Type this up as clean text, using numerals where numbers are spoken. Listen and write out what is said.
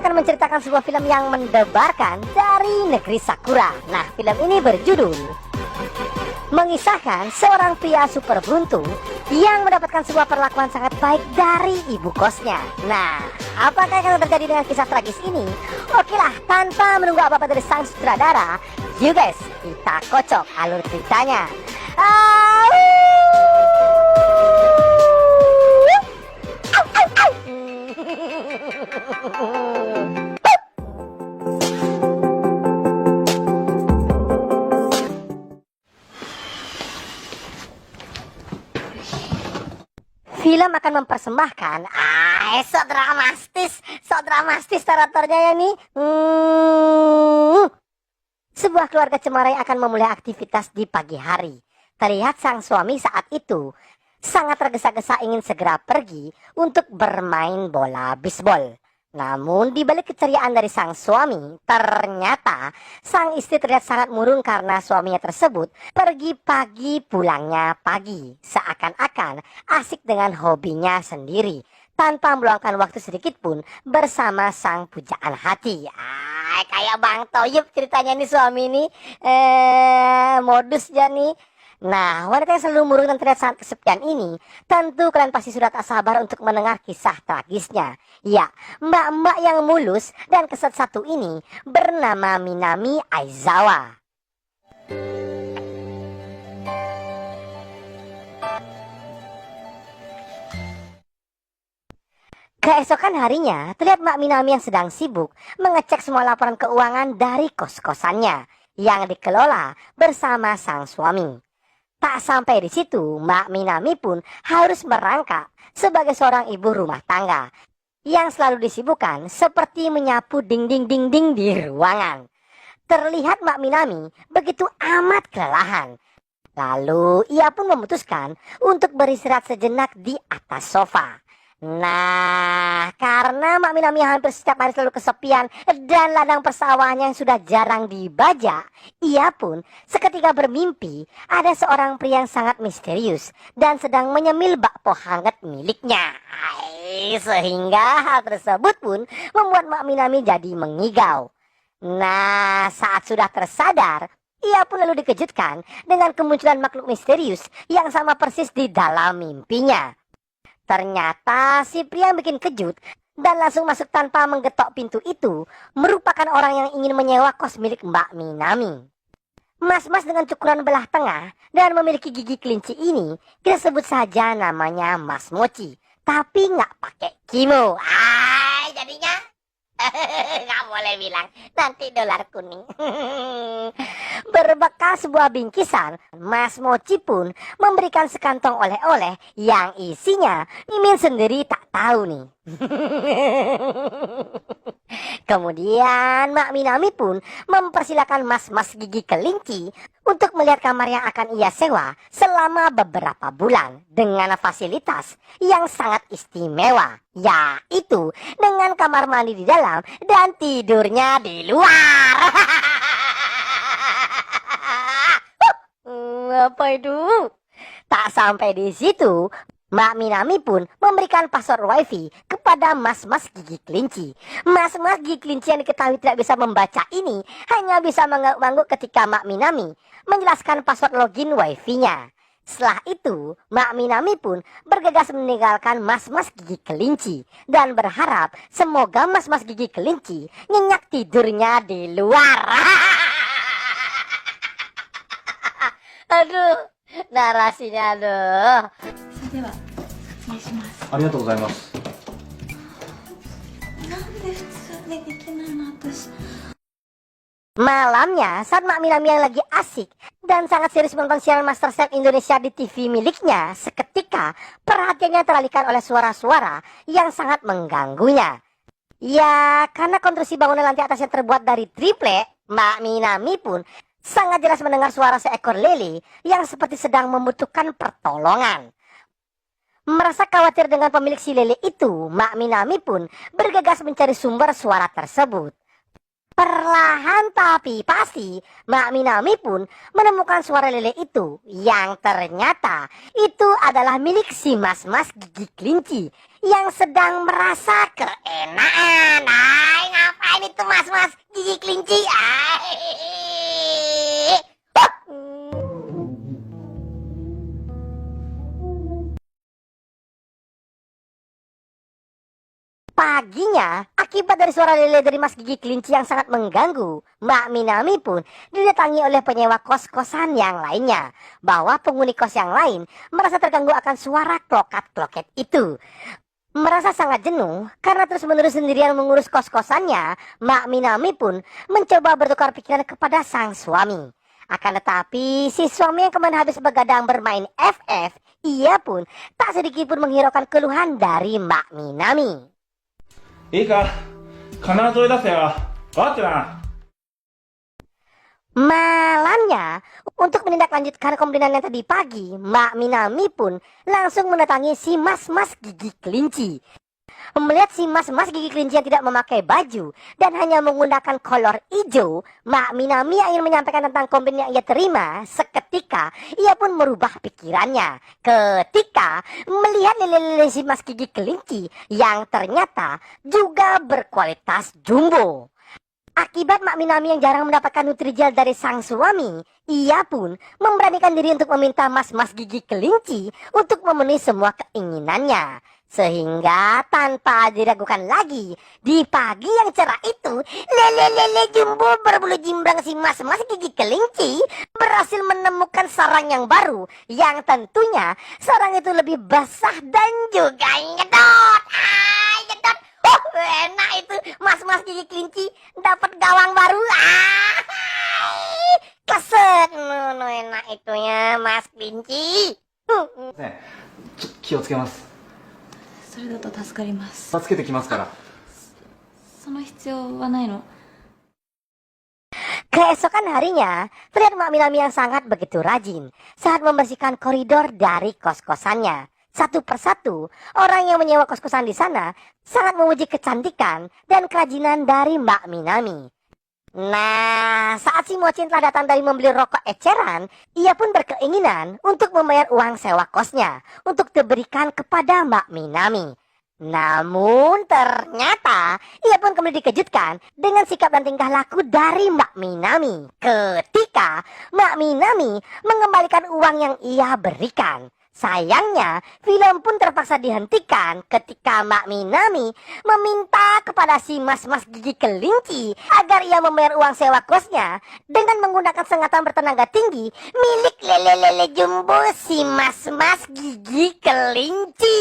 akan menceritakan sebuah film yang mendebarkan dari negeri Sakura. Nah, film ini berjudul mengisahkan seorang pria super beruntung yang mendapatkan sebuah perlakuan sangat baik dari ibu kosnya. Nah, apakah yang terjadi dengan kisah tragis ini? Oke lah, tanpa menunggu apa-apa dari sang sutradara, you guys, kita kocok alur ceritanya. Film akan mempersembahkan so dramatis naratornya ya nih. Sebuah keluarga cemara yang akan memulai aktivitas di pagi hari. Terlihat sang suami saat itu sangat tergesa-gesa ingin segera pergi untuk bermain bola bisbol. Namun di balik keceriaan dari sang suami, ternyata sang istri terlihat sangat murung karena suaminya tersebut pergi pagi pulangnya pagi, seakan-akan asik dengan hobinya sendiri tanpa meluangkan waktu sedikit pun bersama sang pujaan hati. Kayak Bang Toyib ceritanya nih suami ini, modus ya nih. Nah, wanita yang selalu murung dan terlihat sangat kesepian ini, tentu kalian pasti sudah tak sabar untuk mendengar kisah tragisnya. Ya, mbak-mbak yang mulus dan keset satu ini bernama Minami Aizawa. Keesokan harinya, terlihat Mbak Minami yang sedang sibuk mengecek semua laporan keuangan dari kos-kosannya yang dikelola bersama sang suami. Tak sampai di situ, Mbak Minami pun harus merangkak sebagai seorang ibu rumah tangga yang selalu disibukkan seperti menyapu ding-ding-ding-ding di ruangan. Terlihat Mbak Minami begitu amat kelelahan. Lalu ia pun memutuskan untuk beristirahat sejenak di atas sofa. Nah, karena Mbak Minami hampir setiap hari selalu kesepian dan ladang persawahannya yang sudah jarang dibajak, ia pun seketika bermimpi ada seorang pria yang sangat misterius dan sedang menyemil bakpo hangat miliknya. Sehingga hal tersebut pun membuat Mbak Minami jadi mengigau. Nah, saat sudah tersadar, ia pun lalu dikejutkan dengan kemunculan makhluk misterius yang sama persis di dalam mimpinya. Ternyata si pria yang bikin kejut dan langsung masuk tanpa menggetok pintu itu merupakan orang yang ingin menyewa kos milik Mbak Minami. Mas-mas dengan cukuran belah tengah dan memiliki gigi kelinci ini kita sebut saja namanya Mas Mochi, tapi nggak pakai kimo. Jadinya nggak boleh bilang nanti dolar kuning. Berbekal sebuah bingkisan, Mas Mochi pun memberikan sekantong oleh-oleh yang isinya Mimin sendiri tak tahu nih. Kemudian Mbak Minami pun mempersilahkan mas-mas gigi kelinci untuk melihat kamar yang akan ia sewa selama beberapa bulan dengan fasilitas yang sangat istimewa, yaitu dengan kamar mandi di dalam dan tidurnya di luar. Apa itu? Tak sampai di situ, Mbak Minami pun memberikan password wifi kepada mas-mas gigi kelinci. Mas-mas gigi kelinci yang diketahui tidak bisa membaca ini hanya bisa mengangguk-angguk ketika Mbak Minami menjelaskan password login wifi-nya. Setelah itu, Mbak Minami pun bergegas meninggalkan mas-mas gigi kelinci dan berharap semoga mas-mas gigi kelinci nyenyak tidurnya di luar. Aduh, narasinya aduh. Malamnya, saat Mbak Minami yang lagi asik dan sangat serius menonton siaran MasterChef Indonesia di TV miliknya, seketika perhatiannya teralihkan oleh suara-suara yang sangat mengganggunya. Ya, karena konstruksi bangunan lantai atasnya terbuat dari triplek, Mbak Minami pun sangat jelas mendengar suara seekor lele yang seperti sedang membutuhkan pertolongan. Merasa khawatir dengan pemilik si lele itu, Mbak Minami pun bergegas mencari sumber suara tersebut. Perlahan tapi pasti, Mbak Minami pun menemukan suara lele itu yang ternyata itu adalah milik si mas-mas gigi kelinci yang sedang merasa keenaan. kelinci. Paginya, akibat dari suara lele dari Mas Gigi Kelinci yang sangat mengganggu, Mbak Minami pun didatangi oleh penyewa kos-kosan yang lainnya. Bahwa penghuni kos yang lain merasa terganggu akan suara klokat-kloket itu. Merasa sangat jenuh karena terus-menerus sendirian mengurus kos-kosannya, Mbak Minami pun mencoba bertukar pikiran kepada sang suami. Akan tetapi, si suami yang kemarin habis begadang bermain FF, ia pun tak sedikit pun menghiraukan keluhan dari Mbak Minami. いいか、必ず追い出せよ。分かってな。 Malamnya, untuk menindaklanjutkan komplainan yang tadi pagi, Mbak Minami pun langsung mendatangi si Mas-Mas Gigi Kelinci. Melihat si Mas-Mas Gigi Kelinci yang tidak memakai baju dan hanya menggunakan kolor hijau, Mbak Minami yang ingin menyampaikan tentang komplain yang ia terima, seketika ia pun merubah pikirannya. Ketika melihat lele-lele si Mas Gigi Kelinci yang ternyata juga berkualitas jumbo. Akibat Mbak Minami yang jarang mendapatkan nutrijel dari sang suami, ia pun memberanikan diri untuk meminta Mas-Mas Gigi Kelinci untuk memenuhi semua keinginannya. Sehingga tanpa diragukan lagi, di pagi yang cerah itu, lele-lele jumbo berbulu jimbrang si Mas-Mas Gigi Kelinci berhasil menemukan sarang yang baru, yang tentunya sarang itu lebih basah dan juga nyedot. Nyedot. Oh, enak itu Mas-Mas Gigi Kelinci dapat gawang baru. Keset. No, enak itunya Mas Kelinci. ね、気をつけます。それだと助かります。助けてきますから。その必要はないの。 Keesokan harinya, terlihat Mbak Minami yang sangat begitu rajin saat membersihkan koridor dari kos-kosannya. Satu persatu, orang yang menyewa kos-kosan di sana sangat memuji kecantikan dan kerajinan dari Mbak Minami. Nah, saat si Mochin telah datang dari membeli rokok eceran, ia pun berkeinginan untuk membayar uang sewa kosnya untuk diberikan kepada Mbak Minami. Namun ternyata ia pun kembali dikejutkan dengan sikap dan tingkah laku dari Mbak Minami ketika Mbak Minami mengembalikan uang yang ia berikan. Sayangnya, film pun terpaksa dihentikan ketika Mbak Minami meminta kepada si Mas-Mas Gigi Kelinci agar ia membayar uang sewa kosnya dengan menggunakan sengatan bertenaga tinggi milik lele-lele jumbo si Mas-Mas Gigi Kelinci.